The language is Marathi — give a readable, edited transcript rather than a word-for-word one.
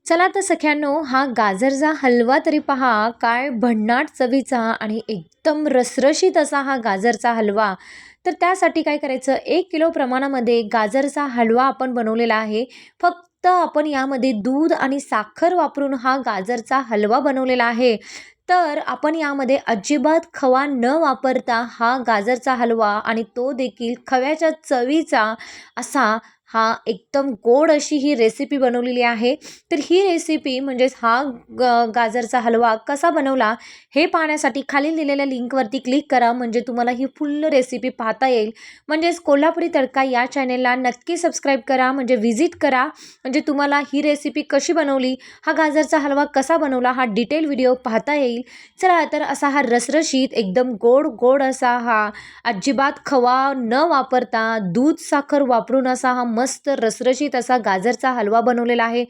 चला तर सख्यांनो, हा गाजरचा हलवा तरी पहा काय भन्नाट चवीचा आणि एकदम रसरशीत असा हा गाजरचा हलवा. तर त्यासाठी काय करायचं, 1 किलो प्रमाणामध्ये गाजरचा हलवा आपण बनवलेला आहे. फक्त आपण यामध्ये दूध आणि साखर वापरून हा गाजरचा हलवा बनवलेला आहे. तर आपण यामध्ये अजिबात खवा न वापरता हा गाजरचा हलवा आणि तो देखील खव्याच्या चवीचा असा हा एकदम गोड अशी ही रेसिपी बनवलेली आहे. तर ही रेसिपी म्हणजेच हा गाजरचा हलवा कसा बनवला हे पाहण्यासाठी खालील दिलेल्या लिंकवरती क्लिक करा, म्हणजे तुम्हाला ही फुल रेसिपी पाहता येईल. म्हणजेच कोल्हापुरी तडका या चॅनेलला नक्की सबस्क्राईब करा, म्हणजे व्हिजिट करा, म्हणजे तुम्हाला ही रेसिपी कशी बनवली, हा गाजरचा हलवा कसा बनवला हा डिटेल व्हिडिओ पाहता येईल. चला तर असा हा रसरशीत एकदम गोड गोड असा हा अजिबात खवा न वापरता दूध साखर वापरून असा हा मस्त रसरशीत असा गाजरचा हलवा बनवलेला आहे.